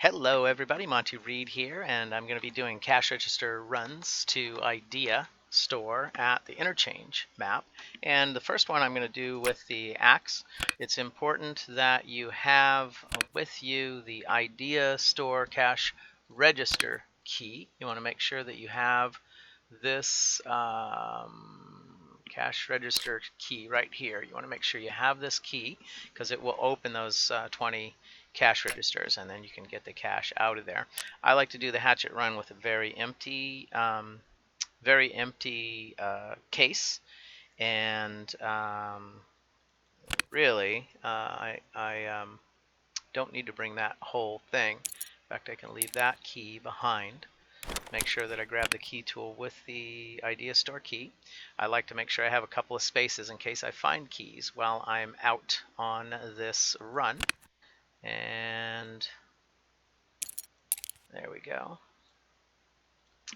Hello everybody, Monty Reed here, and I'm going to be doing cash register runs to Idea Store at the Interchange map. And the first one I'm going to do with the axe. It's important that you have with you the Idea Store cash register key. You want to make sure that you have this cash register key right here. You want to make sure you have this key because it will open those 20 cash registers, and then you can get the cash out of there. I like to do the hatchet run with a very empty case, and really I don't need to bring that whole thing. In fact, I can leave that key behind. Make sure that I grab the key tool with the Idea Store key. I like to make sure I have a couple of spaces in case I find keys while I'm out on this run. And there we go.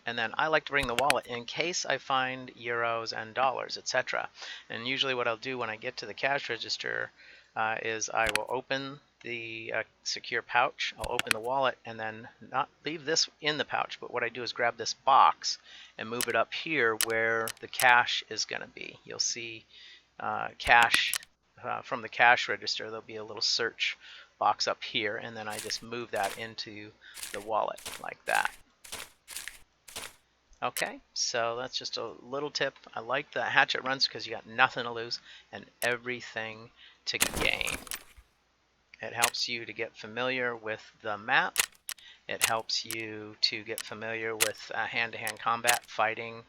And then I like to bring the wallet in case I find euros and dollars, etc. And usually what I'll do when I get to the cash register is I will open the secure pouch, I'll open the wallet, and then not leave this in the pouch, but what I do is grab this box and move it up here where the cash is going to be. You'll see cash from the cash register. There'll be a little search box up here, and then I just move that into the wallet like that. Okay, so that's just a little tip. I like the hatchet runs because you got nothing to lose and everything to gain. It helps you to get familiar with the map. It helps you to get familiar with hand-to-hand combat, fighting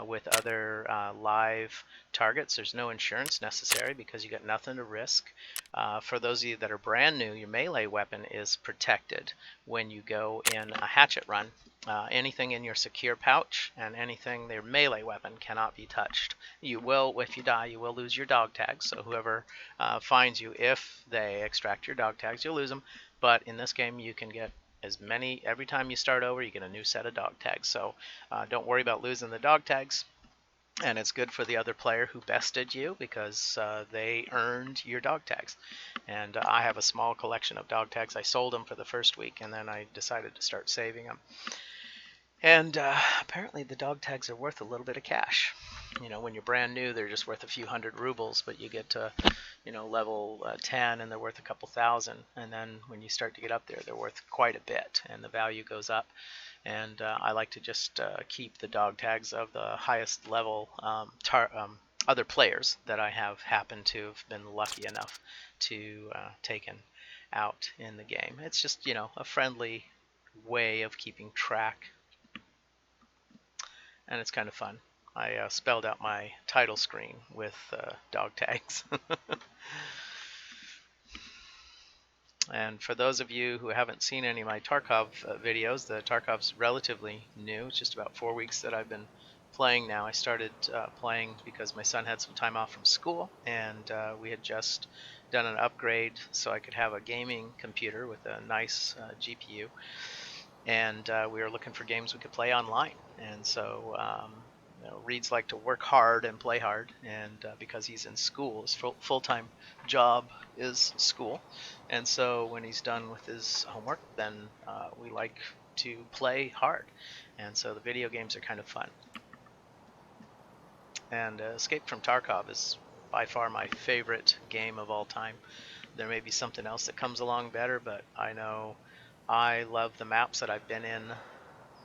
with other live targets. There's no insurance necessary because you got nothing to risk. For those of you that are brand new, your melee weapon is protected when you go in a hatchet run. Anything in your secure pouch and anything their melee weapon cannot be touched. You will, if you die, you will lose your dog tags. So whoever finds you, if they extract your dog tags, you'll lose them. But in this game, you can get as many every time you start over. You get a new set of dog tags, so don't worry about losing the dog tags. And it's good for the other player who bested you because they earned your dog tags. And I have a small collection of dog tags. I sold them for the first week, and then I decided to start saving them. And apparently the dog tags are worth a little bit of cash. You know, when you're brand new, they're just worth a few hundred rubles, but you get to, you know, level 10 and they're worth a couple thousand. And then when you start to get up there, they're worth quite a bit, and the value goes up. And I like to just keep the dog tags of the highest level other players that I have happened to have been lucky enough to taken out in the game. It's just, you know, a friendly way of keeping track, and it's kind of fun. I spelled out my title screen with dog tags. And for those of you who haven't seen any of my Tarkov videos, the Tarkov's relatively new. It's just about 4 weeks that I've been playing now. I started playing because my son had some time off from school, and we had just done an upgrade so I could have a gaming computer with a nice GPU. And we were looking for games we could play online. And so you know, Reed's like to work hard and play hard, and because he's in school, his full-time job is school, and so when he's done with his homework, then we like to play hard, and so the video games are kind of fun. And Escape from Tarkov is by far my favorite game of all time. There may be something else that comes along better, but I know I love the maps that I've been in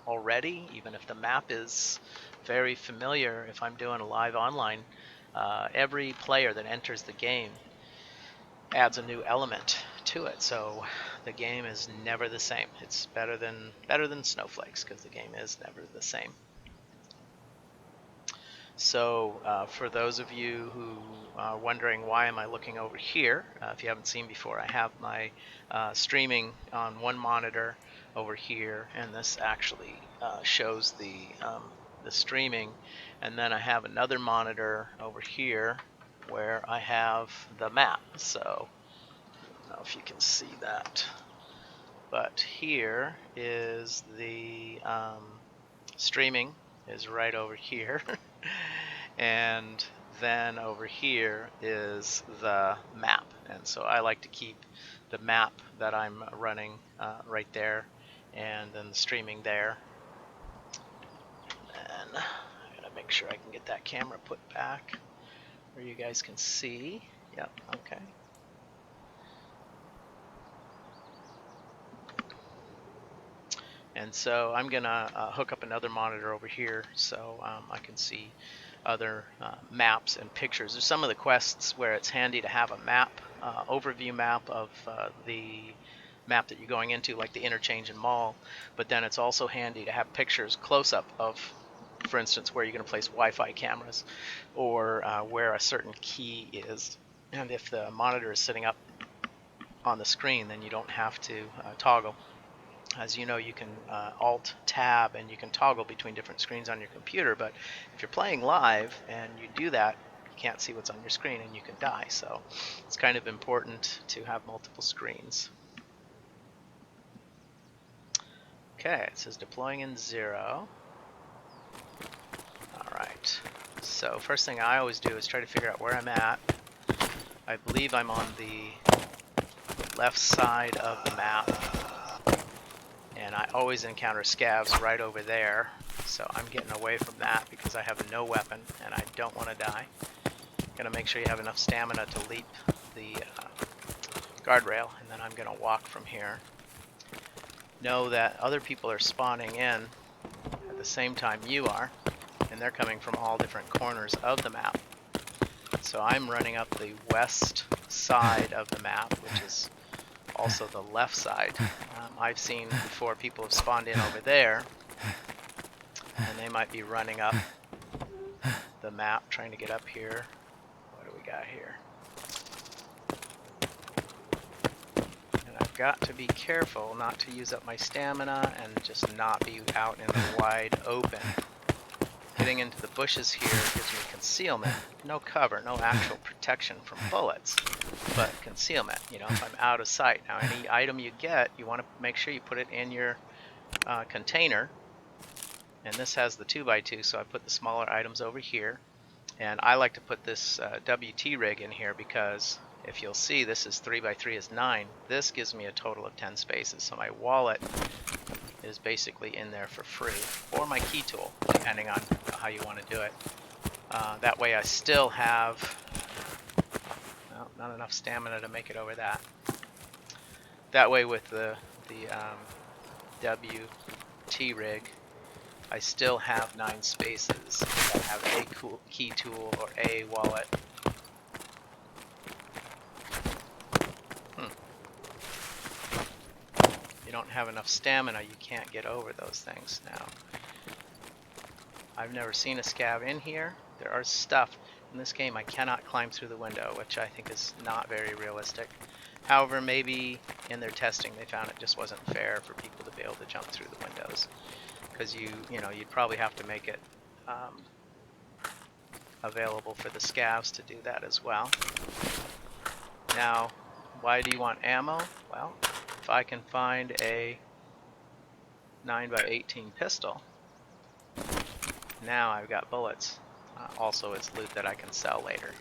already, even if the map is very familiar. If I'm doing a live online, every player that enters the game adds a new element to it, so the game is never the same. It's better than snowflakes because the game is never the same. So for those of you who are wondering why am I looking over here, if you haven't seen before, I have my streaming on one monitor over here, and this actually shows the streaming, and then I have another monitor over here where I have the map. So I don't know if you can see that, but here is the streaming is right over here. And then over here is the map, And so I like to keep the map that I'm running right there, and then the streaming there. And I gotta make sure I can get that camera put back where you guys can see. Yep, okay. And so I'm gonna hook up another monitor over here so I can see other maps and pictures. There's some of the quests where it's handy to have a map, overview map of the map that you're going into, like the Interchange and Mall, but then it's also handy to have pictures close-up of, for instance, where you're going to place Wi-Fi cameras, or where a certain key is. And if the monitor is sitting up on the screen, then you don't have to toggle. As you know, you can Alt-Tab and you can toggle between different screens on your computer, but if you're playing live and you do that, you can't see what's on your screen and you can die. So it's kind of important to have multiple screens. Okay, it says deploying in 0. Alright, so first thing I always do is try to figure out where I'm at. I believe I'm on the left side of the map, and I always encounter scavs right over there, so I'm getting away from that because I have no weapon and I don't want to die. Gonna make sure you have enough stamina to leap the guardrail, and then I'm gonna walk from here. Know that other people are spawning in at the same time you are, and they're coming from all different corners of the map. So I'm running up the west side of the map, which is also the left side. I've seen before people have spawned in over there, and they might be running up the map trying to get up here. What do we got here? And I've got to be careful not to use up my stamina and just not be out in the wide open. Getting into the bushes here gives me concealment. No cover, no actual protection from bullets, but concealment. You know, if I'm out of sight. Now, any item you get, you want to make sure you put it in your container. And this has the 2x2, so I put the smaller items over here. And I like to put this WT rig in here because if you'll see, this is 3x3 is 9. This gives me a total of 10 spaces. So my wallet is basically in there for free, or my key tool, depending on how you want to do it. That way I still have, well, not enough stamina to make it over that. That way with the WT rig, I still have 9 spaces if I have a key tool or a wallet. Don't have enough stamina, you can't get over those things. Now, I've never seen a scav in here. There are stuff in this game. I cannot climb through the window, which I think is not very realistic. However, maybe in their testing they found it just wasn't fair for people to be able to jump through the windows, because you know, you'd probably have to make it available for the scavs to do that as well. Now, why do you want ammo? Well, if I can find a 9x18 pistol, now I've got bullets. Also, it's loot that I can sell later.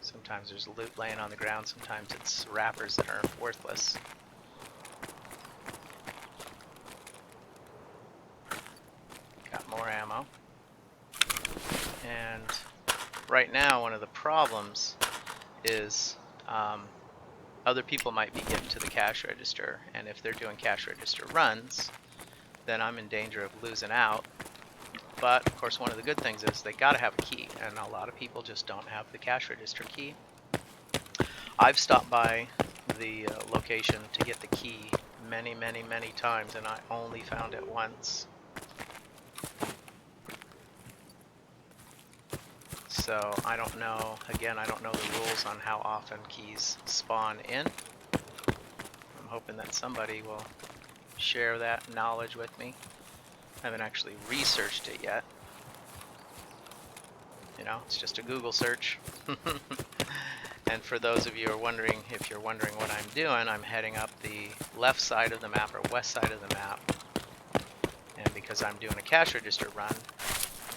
Sometimes there's loot laying on the ground, sometimes it's wrappers that are worthless. Got more ammo. And right now, one of the problems is other people might be getting to the cash register, and if they're doing cash register runs, then I'm in danger of losing out. But of course, one of the good things is they gotta have a key, and a lot of people just don't have the cash register key. I've stopped by the location to get the key many times, and I only found it once. So I don't know, again, I don't know the rules on how often keys spawn in. I'm hoping that somebody will share that knowledge with me. I haven't actually researched it yet. You know, it's just a Google search. And for those of you who are wondering, if you're wondering what I'm doing, I'm heading up the left side of the map, or west side of the map. And because I'm doing a cash register run,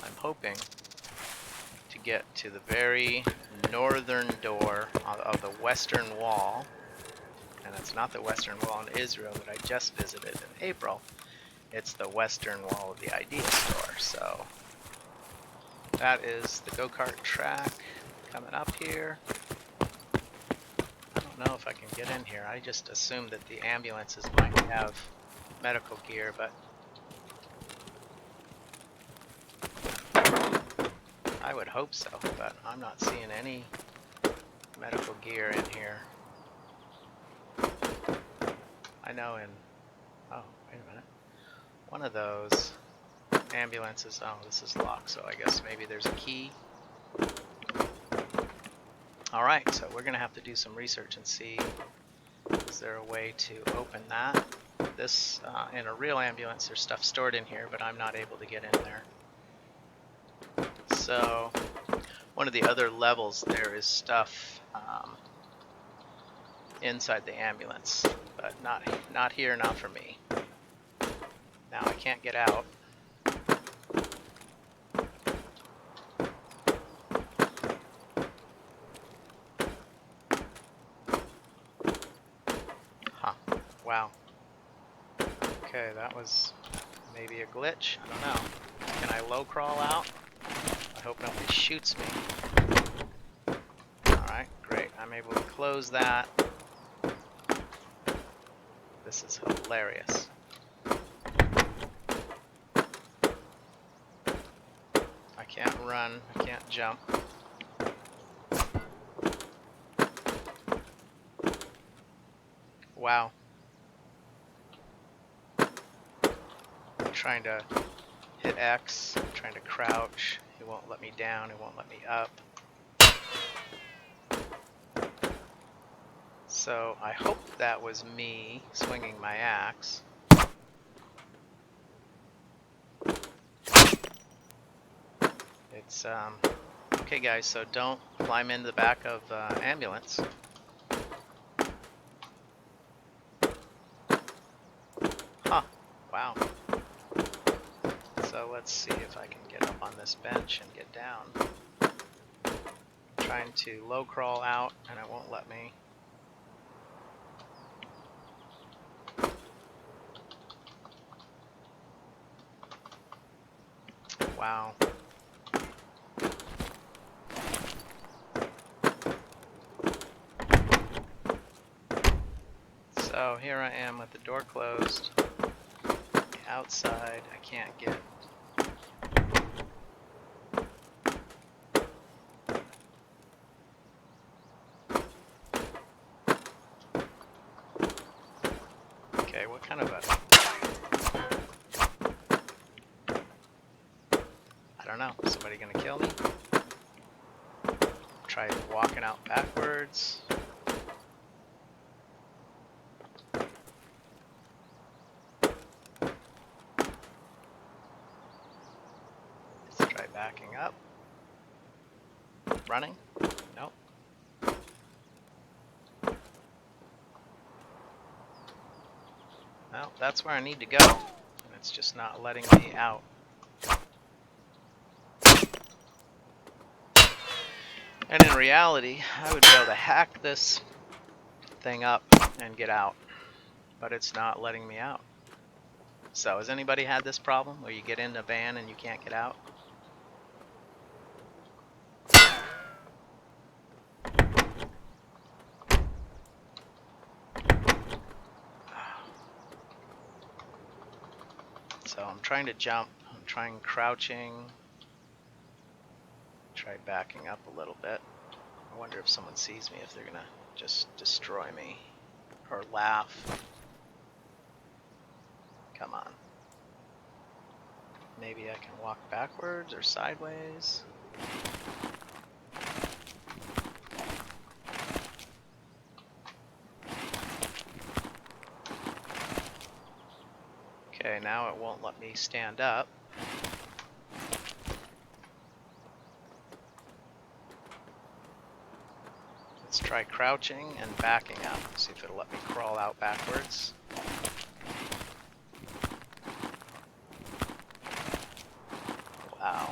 I'm hoping to get to the very northern door of the western wall, and it's not the western wall in Israel that I just visited in April. It's the western wall of the Idea store. So that is the go-kart track coming up here. I don't know if I can get in here. I just assumed that the ambulances might have medical gear, but I would hope so, but I'm not seeing any medical gear in here. I know in, oh, wait a minute. One of those ambulances, oh, this is locked, so I guess maybe there's a key. Alright, so we're going to have to do some research and see, is there a way to open that? This, in a real ambulance, there's stuff stored in here, but I'm not able to get in there. So, one of the other levels there is stuff inside the ambulance, but not here, not for me. Now I can't get out. Huh. Wow. Okay, that was maybe a glitch. I don't know. Can I low crawl out? I hope nobody shoots me. Alright, great. I'm able to close that. This is hilarious. I can't run, I can't jump. Wow. I'm trying to hit X, I'm trying to crouch. It won't let me down, it won't let me up. So I hope that was me swinging my axe. It's, okay guys, so don't climb into the back of ambulance. Huh, wow. So let's see if I can get up on this bench and get down. I'm trying to low crawl out and it won't let me. Wow. So here I am with the door closed. Outside, I can't get. Okay, what kind of a... I don't know. Somebody gonna kill me? Try walking out backwards. Let's try backing up. Running? Nope. Well, that's where I need to go. And it's just not letting me out. And in reality, I would be able to hack this thing up and get out. But it's not letting me out. So, has anybody had this problem where you get in a van and you can't get out? So I'm trying to jump, I'm trying crouching, try backing up a little bit. I wonder if someone sees me, if they're gonna just destroy me or laugh. Come on. Maybe I can walk backwards or sideways. Okay, now it won't let me stand up. Let's try crouching and backing up. See if it'll let me crawl out backwards. Wow.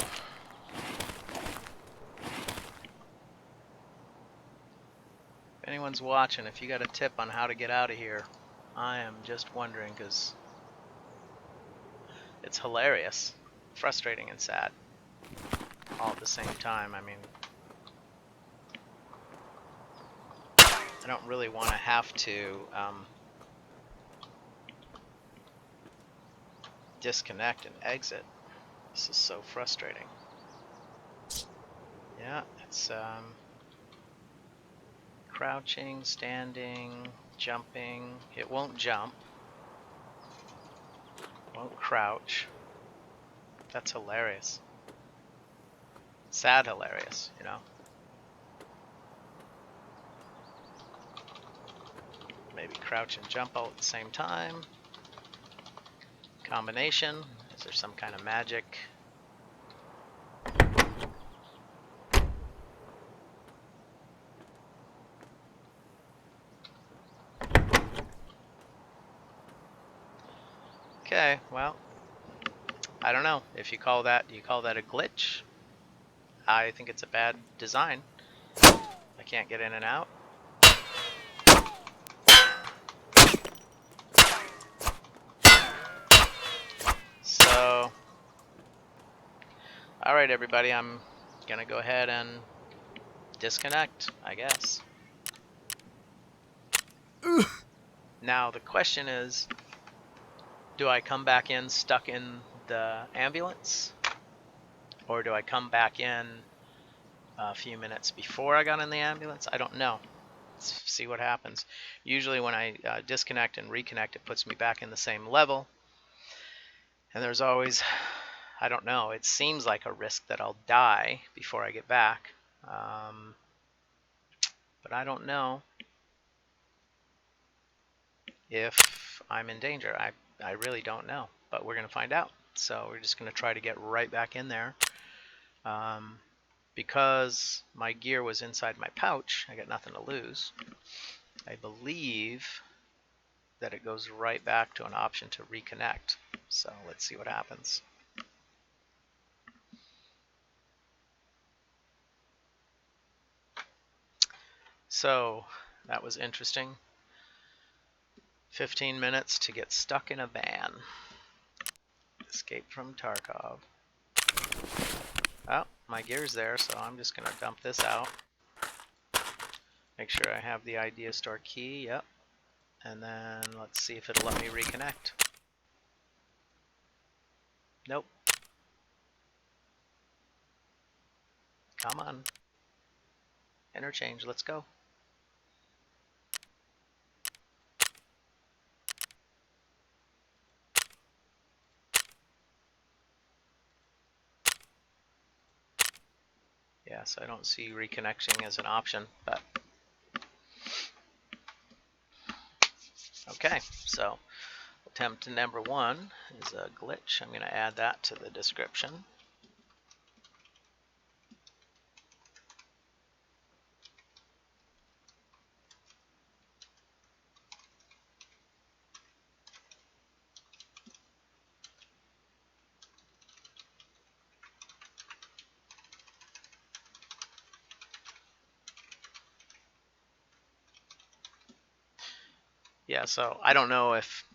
anyone's watching, if you got a tip on how to get out of here, I am just wondering, because it's hilarious, frustrating, and sad all at the same time. I mean, I don't really want to have to disconnect and exit. This is so frustrating. Yeah, it's crouching, standing, jumping. It won't jump. Won't crouch. That's hilarious. Sad hilarious, you know? Maybe crouch and jump all at the same time. Combination. Is there some kind of magic? Okay, well, I don't know. If you call that a glitch? I think it's a bad design. I can't get in and out. So, alright everybody, I'm gonna go ahead and disconnect, I guess. Now the question is, do I come back in stuck in the ambulance? Or do I come back in a few minutes before I got in the ambulance? I don't know. Let's see what happens. Usually when I disconnect and reconnect, it puts me back in the same level. And there's always, I don't know, it seems like a risk that I'll die before I get back. But I don't know if I'm in danger. I really don't know, but we're going to find out. So we're just going to try to get right back in there. Because my gear was inside my pouch, I got nothing to lose. I believe that it goes right back to an option to reconnect. So let's see what happens. So that was interesting. 15 minutes to get stuck in a van. Escape from Tarkov. Oh, my gear's there, so I'm just going to dump this out. Make sure I have the idea store key, yep. And then let's see if it'll let me reconnect. Nope. Come on. Interchange, let's go. Yes, I don't see reconnecting as an option, but okay, so attempt number 1 is a glitch. I'm going to add that to the description. Yeah, so I don't know if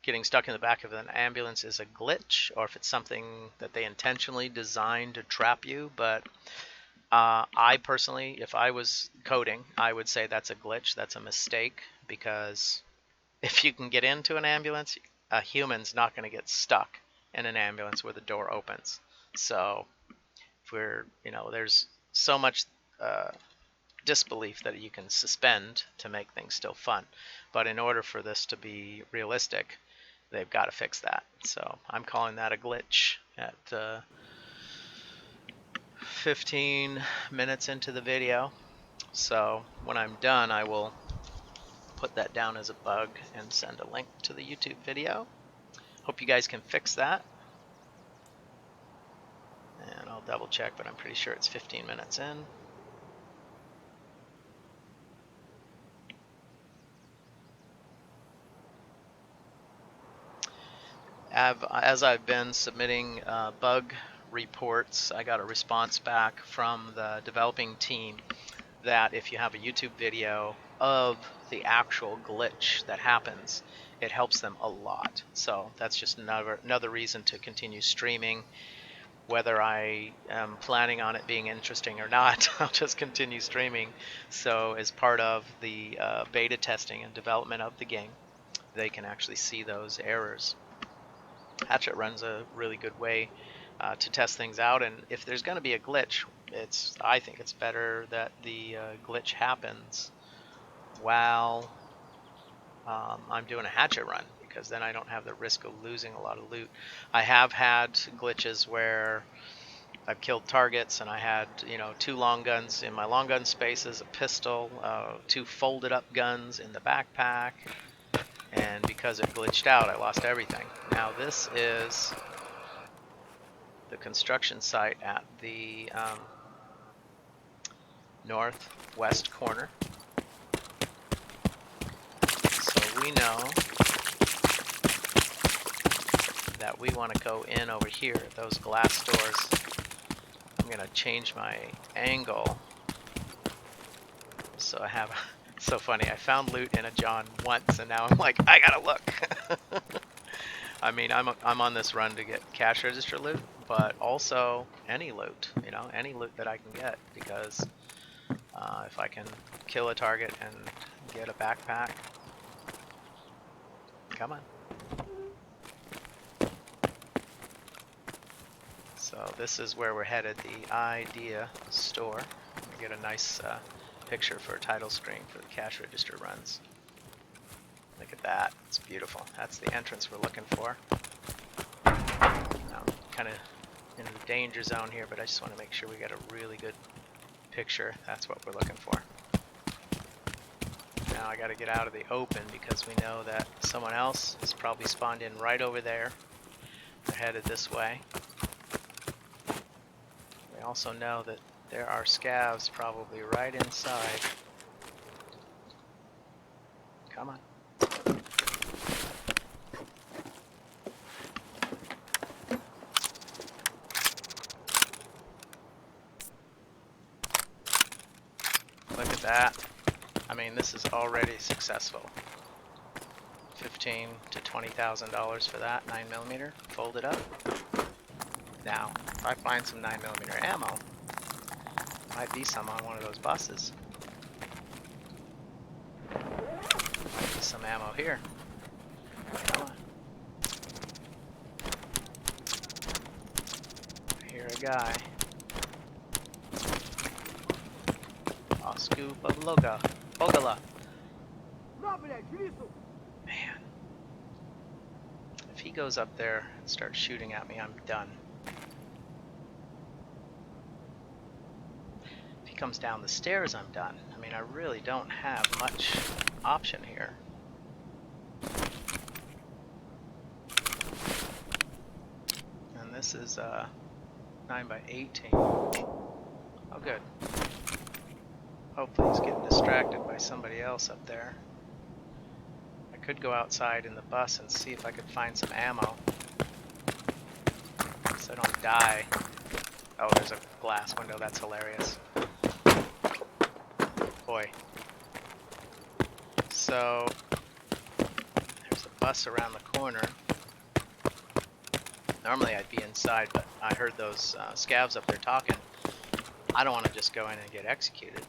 getting stuck in the back of an ambulance is a glitch or if it's something that they intentionally designed to trap you, but I personally, if I was coding, I would say that's a glitch, that's a mistake, because if you can get into an ambulance, a human's not going to get stuck in an ambulance where the door opens. So if we're, there's so much disbelief that you can suspend to make things still fun. But in order for this to be realistic, they've got to fix that. So I'm calling that a glitch at 15 minutes into the video. So when I'm done, I will put that down as a bug and send a link to the YouTube video. Hope you guys can fix that. And I'll double check, but I'm pretty sure it's 15 minutes in. As I've been submitting bug reports, I got a response back from the developing team that if you have a YouTube video of the actual glitch that happens, it helps them a lot. So that's just another reason to continue streaming. Whether I am planning on it being interesting or not, I'll just continue streaming. So as part of the beta testing and development of the game, they can actually see those errors. Hatchet Run's a really good way to test things out, and if there's going to be a glitch, I think it's better that the glitch happens while I'm doing a hatchet run, because then I don't have the risk of losing a lot of loot. I have had glitches where I've killed targets and I had, 2 long guns in my long gun spaces, a pistol, 2 folded up guns in the backpack, and because it glitched out, I lost everything. Now this is the construction site at the northwest corner. So we know that we want to go in over here, those glass doors. I'm going to change my angle. So I have, so funny, I found loot in a John once and now I'm like, I gotta look. I mean, I'm on this run to get cash register loot, but also any loot, any loot that I can get, because if I can kill a target and get a backpack, come on. So this is where we're headed, the Idea store. Get a nice picture for a title screen for the cash register runs. Look at that, it's beautiful. That's the entrance we're looking for. I'm kind of in the danger zone here, but I just want to make sure we get a really good picture. That's what we're looking for. Now I got to get out of the open because we know that someone else is probably spawned in right over there. They're headed this way. We also know that there are scavs probably right inside. Come on. Look at that. I mean, this is already successful. $15,000 to $20,000 for that 9mm folded up. Now, if I find some 9mm ammo, might be some on one of those buses. Might be some ammo here. Come on. I hear a guy. A scoop of Bogala. Man. If he goes up there and starts shooting at me, I'm done. If he comes down the stairs, I'm done. I mean, I really don't have much option here. And this is 9x18. Oh, good. Hopefully he's getting distracted by somebody else up there. I could go outside in the bus and see if I could find some ammo, so I don't die. Oh, there's a glass window. That's hilarious. Boy. So, there's a bus around the corner. Normally I'd be inside, but I heard those scavs up there talking. I don't want to just go in and get executed.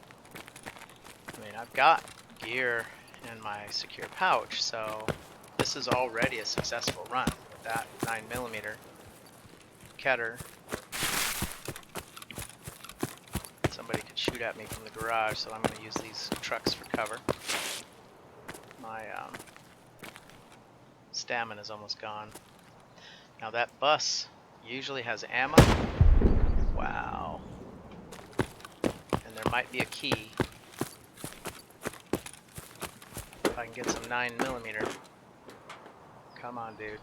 I mean, I've got gear in my secure pouch, so this is already a successful run with that 9mm Keter. Somebody could shoot at me from the garage, so I'm going to use these trucks for cover. My stamina is almost gone. Now that bus usually has ammo. Wow. And there might be a key. If I can get some 9mm. Come on, dude.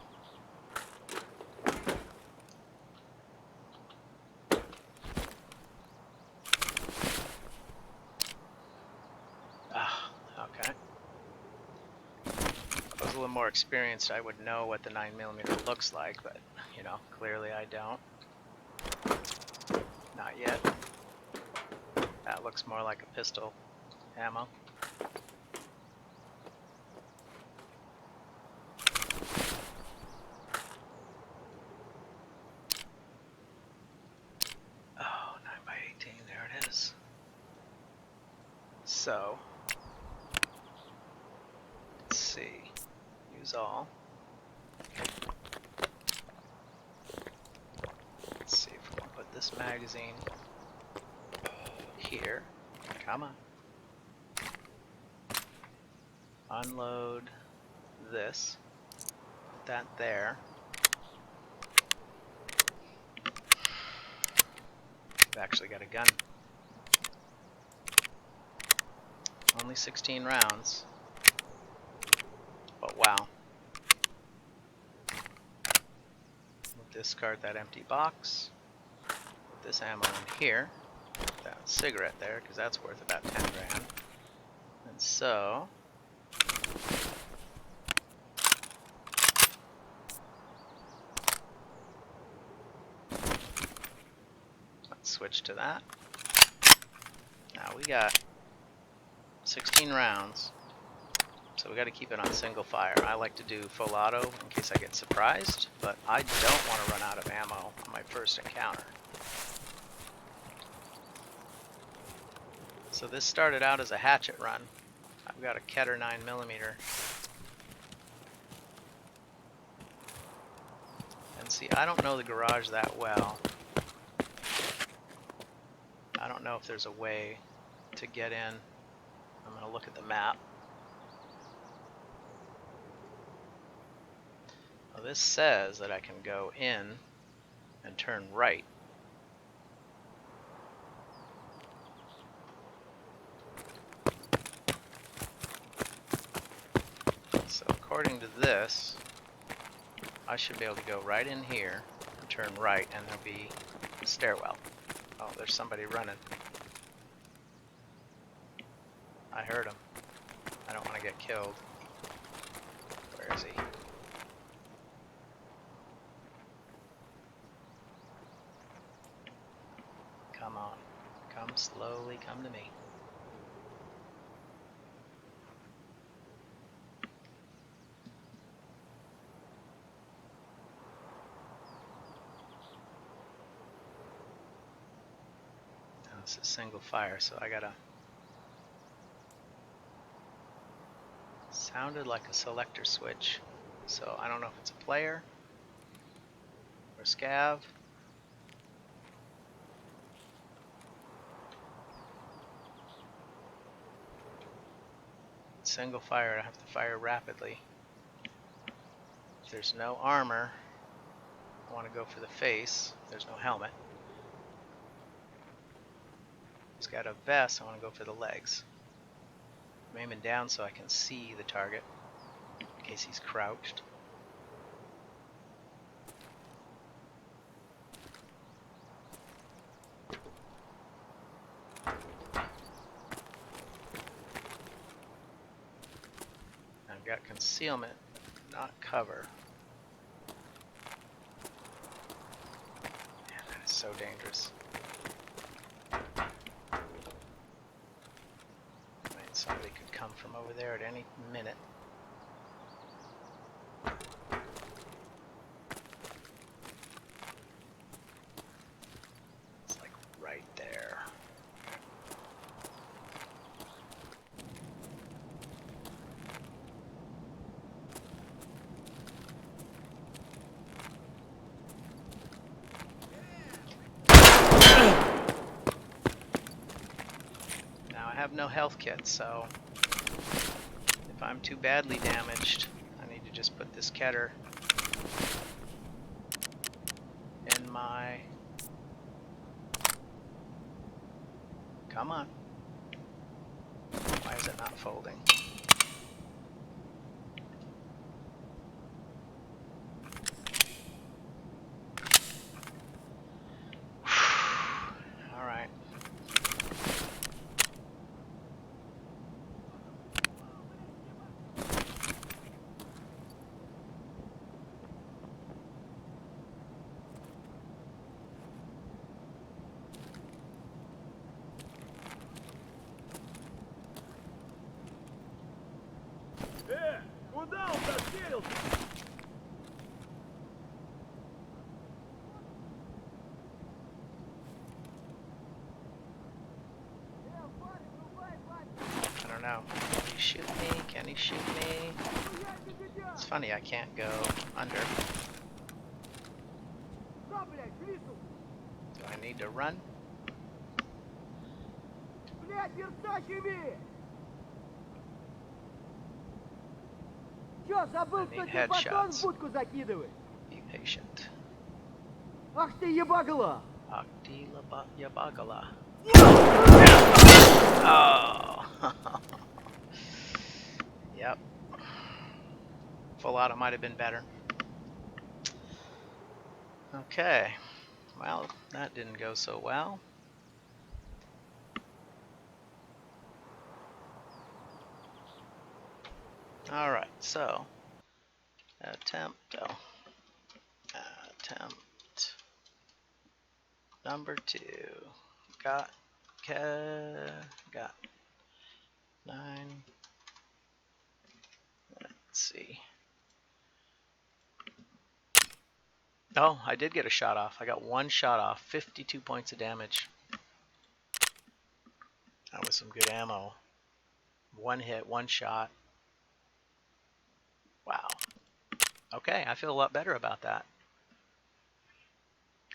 Ah, okay. If I was a little more experienced, I would know what the 9mm looks like, but, clearly I don't. Not yet. That looks more like a pistol ammo. Oh, 9x18, there it is. So, let's see. Use all. Let's see if we can put this magazine here. Come on. Unload this. Put that there. I've actually got a gun. Only 16 rounds. But wow. We'll discard that empty box. Put this ammo in here. Put that cigarette there, because that's worth about 10 grand. And so... let's switch to that. Now we got 16 rounds. So we got to keep it on single fire. I like to do full auto in case I get surprised, but I don't want to run out of ammo on my first encounter. So this started out as a hatchet run. I've got a Keter 9mm. And see, I don't know the garage that well. I don't know if there's a way to get in. I'm going to look at the map. Well, this says that I can go in and turn right. So according to this, I should be able to go right in here and turn right, and there'll be a stairwell. Oh, there's somebody running. I heard him. I don't want to get killed. Where is he? Come on. Come slowly, come to me. Now this is single fire, so I gotta... Sounded like a selector switch, so I don't know if it's a player or scav. Single fire, I have to fire rapidly. If there's no armor, I want to go for the face. If there's no helmet. If it's got a vest, I want to go for the legs. I'm aiming down so I can see the target in case he's crouched. I've got concealment, not cover. Man, that is so dangerous. Somebody could come from over there at any minute. It's like right there. I have no health kit, so if I'm too badly damaged, I need to just put this Keter in my... Come on. Why is it not folding? I don't know. Can he shoot me? Can he shoot me? It's funny, I can't go under. Do I need to run? I need headshots. Be patient. Yabagala. Oh. Yep. Full auto might have been better. Okay. Well, that didn't go so well. Alright, so attempt number 2. Got 9. Let's see. Oh, I did get a shot off. I got 1 shot off, 52 points of damage. That was some good ammo. 1 hit, 1 shot. Wow. Okay, I feel a lot better about that.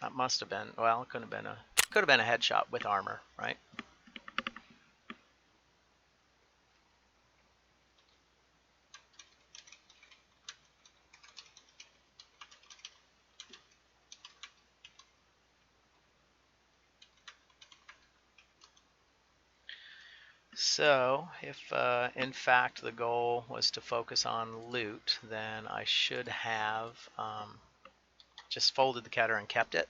That must have been, well, it could have been a headshot with armor, right? So, if in fact the goal was to focus on loot, then I should have just folded the cutter and kept it.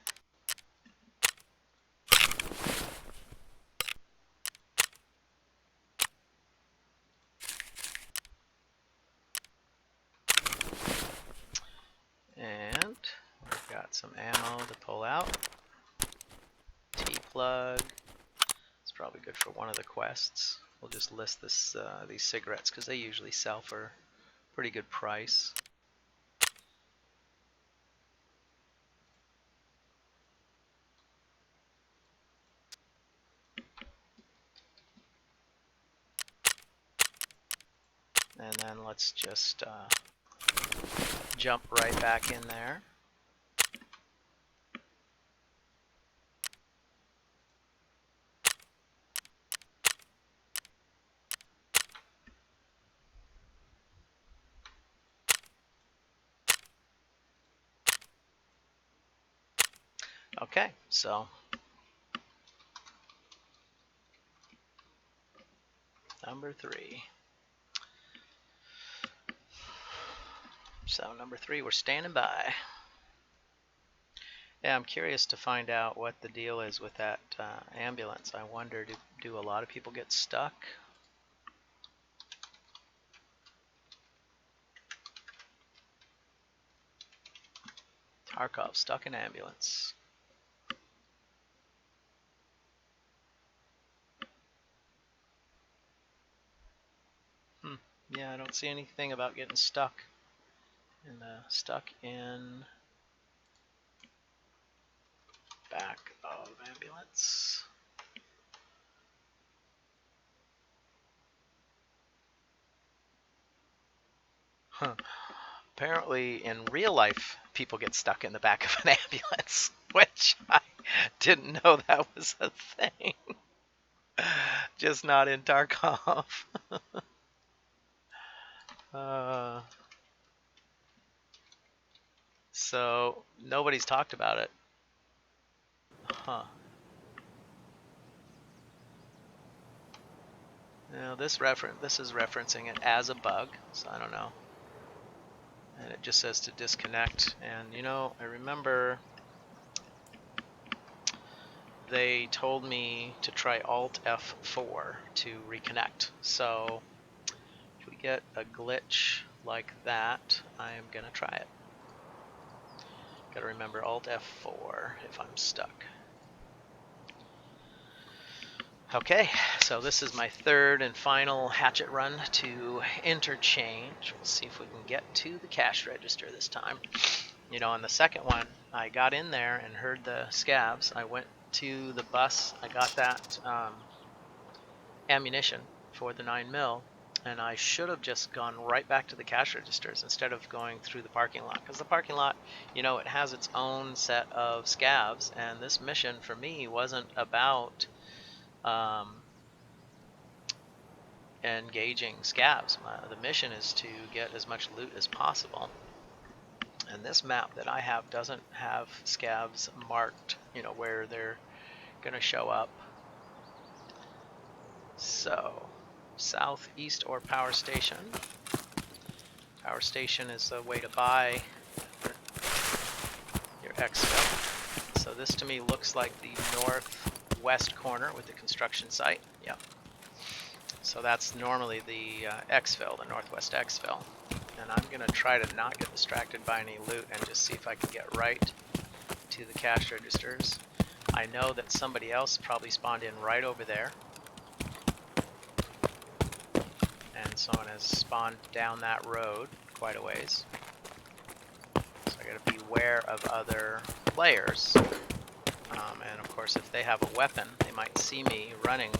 And we've got some ammo to pull out. T-plug. It's probably good for one of the quests. We'll just list this these cigarettes because they usually sell for a pretty good price. And then let's just jump right back in there. Okay, so number 3. So number 3, we're standing by. Yeah, I'm curious to find out what the deal is with that ambulance. I wonder, do a lot of people get stuck? Tarkov, stuck in ambulance. Yeah, I don't see anything about getting stuck. Stuck in back of ambulance. Huh. Apparently, in real life, people get stuck in the back of an ambulance, which I didn't know that was a thing. Just not in Tarkov. So nobody's talked about it. Huh. Now this is referencing it as a bug, so I don't know. And it just says to disconnect. And you know, I remember they told me to try Alt F4 to reconnect. So if we get a glitch like that, I'm gonna try it. Gotta remember Alt F4 if I'm stuck. Okay, so this is my third and final hatchet run to Interchange. We'll see if we can get to the cash register this time. You know, on the second one, I got in there and heard the scavs. I went to the bus. I got that ammunition for the 9mm, and I should have just gone right back to the cash registers instead of going through the parking lot, because the parking lot, you know, it has its own set of scavs, and this mission for me wasn't about engaging scavs. The mission is to get as much loot as possible, and this map that I have doesn't have scavs marked, you know, where they're gonna show up. So southeast or power station. Power station is the way to buy your exfil. So this to me looks like the northwest corner with the construction site. Yep. So that's normally the exfil, the northwest exfil. And I'm going to try to not get distracted by any loot and just see if I can get right to the cash registers. I know that somebody else probably spawned in right over there. And someone has spawned down that road quite a ways. So I got to beware of other players. And of course, if they have a weapon, they might see me running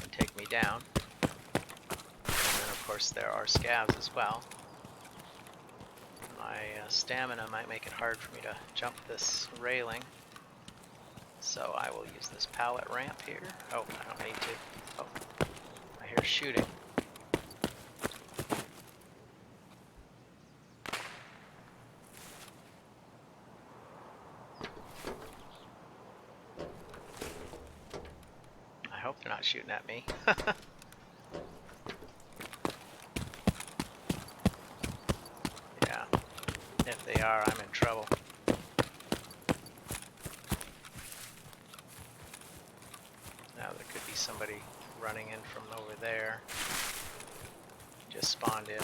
and take me down. And then of course there are scavs as well. My stamina might make it hard for me to jump this railing. So I will use this pallet ramp here. Oh, I don't need to. Oh, I hear shooting. I hope they're not shooting at me. Yeah, if they are, I'm in trouble. Now there could be somebody running in from over there. Just spawned in.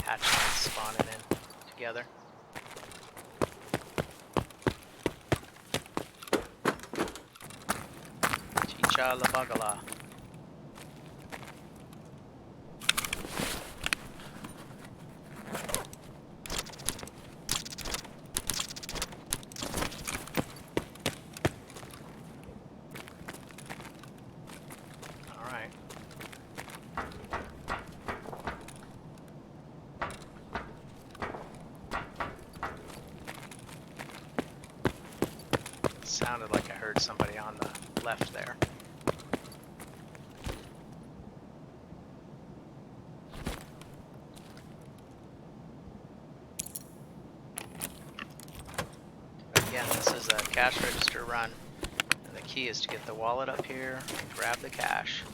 Hatchlings spawning in together. Chicha la bagala. Sounded like I heard somebody on the left there. But again, this is a cash register run, and the key is to get the wallet up here and grab the cash.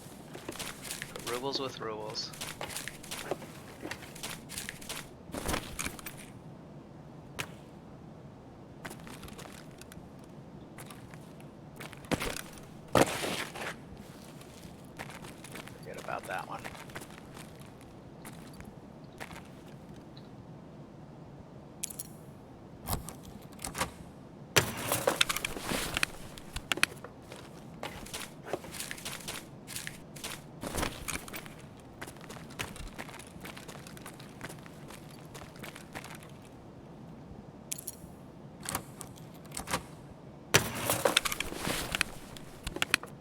Put rubles with rubles. About that one.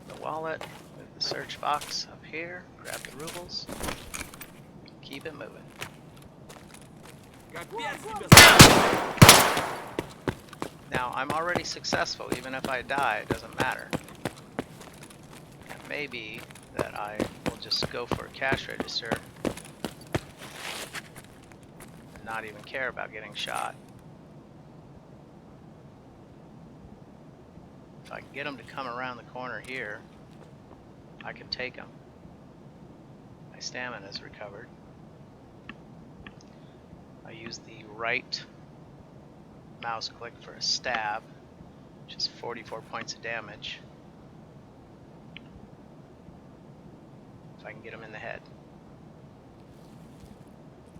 The wallet with the search box up here. Grab the rubles. Keep it moving. Now, I'm already successful. Even if I die, it doesn't matter. It may be that I will just go for a cash register and not even care about getting shot. If I can get them to come around the corner here, I can take them. My stamina is recovered. I use the right mouse click for a stab, which is 44 points of damage. If I can get them in the head.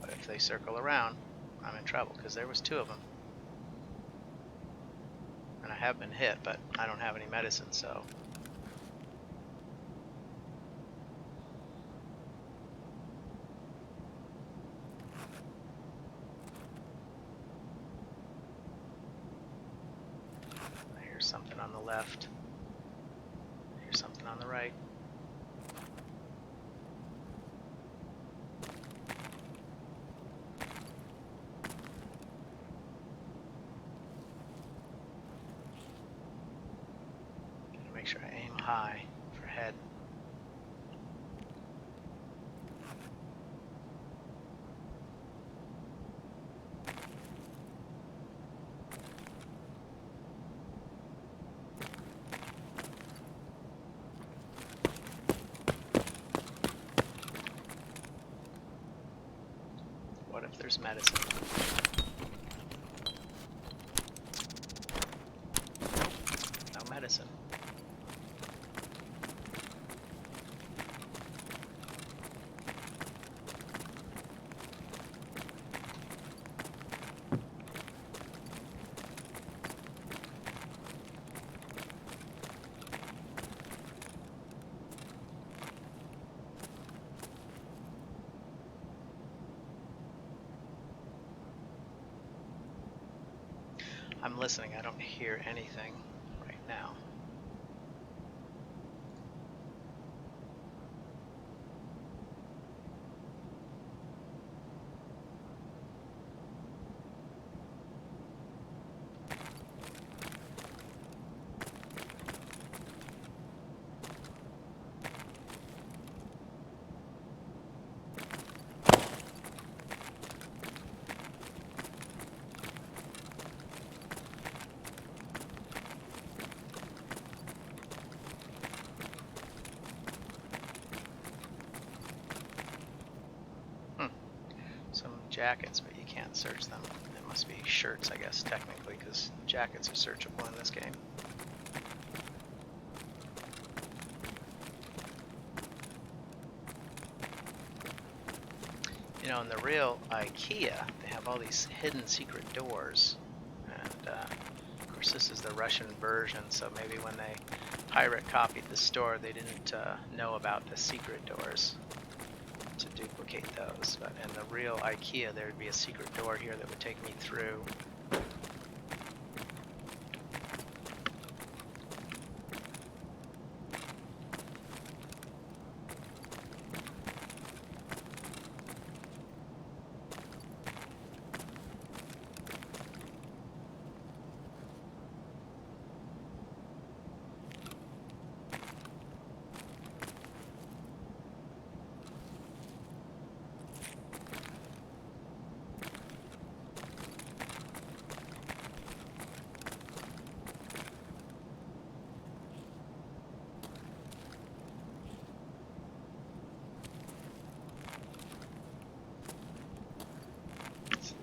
But if they circle around, I'm in trouble, because there was two of them. And I have been hit, but I don't have any medicine, so... I hear something on the left. I hear something on the right. Make sure I aim high for head. What if there's medicine? No medicine. I'm listening. I don't hear anything right now. Some jackets, but you can't search them. It must be shirts, I guess, technically, because jackets are searchable in this game. You know, in the real IKEA, they have all these hidden secret doors. And, of course, this is the Russian version, so maybe when they pirate copied the store, they didn't know about the secret doors to duplicate those. But in the real IKEA, there would be a secret door here that would take me through.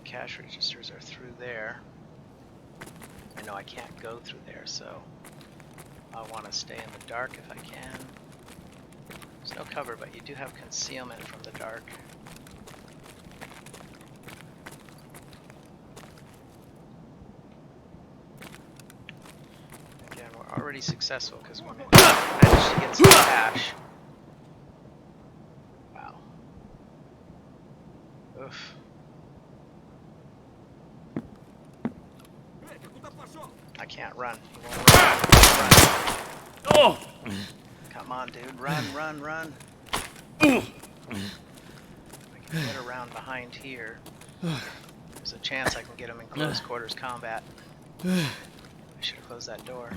Cash registers are through there. I know I can't go through there, so I want to stay in the dark if I can. There's no cover, but you do have concealment from the dark. Again, we're already successful because we managed to get some cash. Wow. Oof. I can't run. He won't run. Oh! Come on, dude. Run, run, run. I can get around behind here. There's a chance I can get him in close quarters combat. I should have closed that door.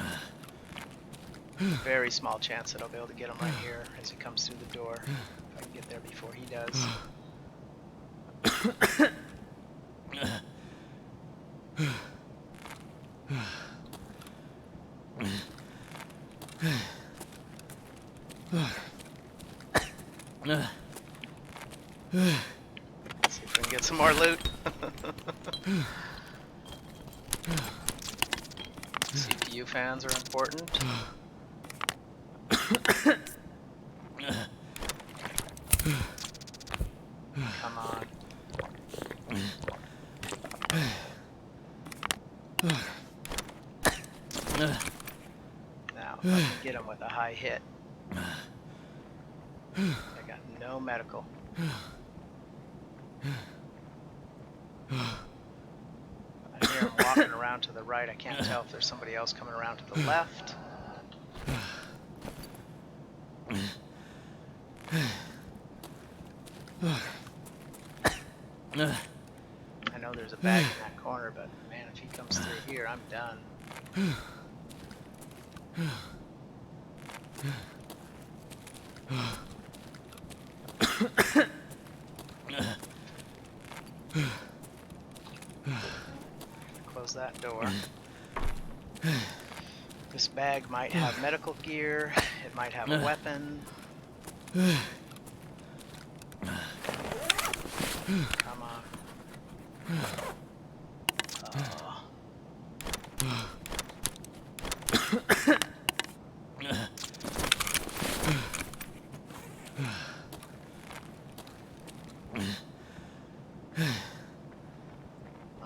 Very small chance that I'll be able to get him right here as he comes through the door. If I can get there before he does. Let's see if we can get some more loot. CPU fans are important. Come on. get him with a high hit. I got no medical. I hear him walking around to the right. I can't tell if there's somebody else coming around to the left. I know there's a bag in that corner, but man, if he comes through here, I'm done. Close that door. This bag might have medical gear. It might have a weapon. Come on. Oh.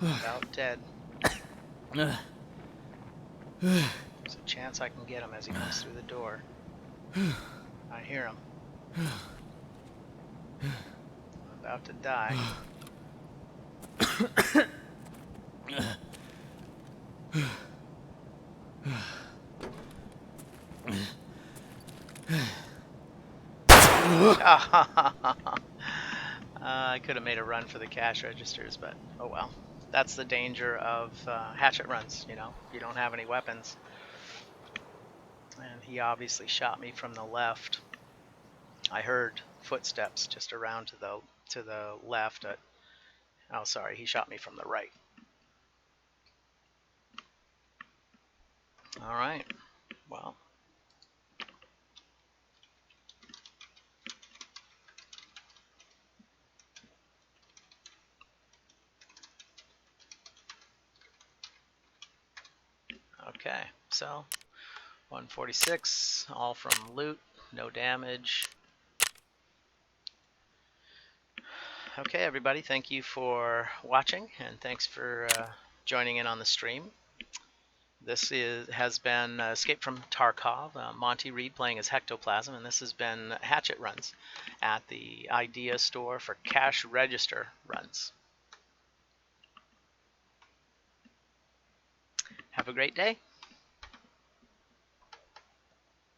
I'm about dead. There's a chance I can get him as he comes through the door. I hear him. I'm about to die. I could have made a run for the cash registers, but oh well. That's the danger of hatchet runs, you know. You don't have any weapons. And he obviously shot me from the left. I heard footsteps just around to the left. Oh, sorry, he shot me from the right. All right. Well. Okay, so 146, all from loot, no damage. Okay, everybody, thank you for watching, and thanks for joining in on the stream. This has been Escape from Tarkov, Monty Reed playing as Hectoplasim, and this has been Hatchet Runs at the Idea Store for cash register runs. Have a great day.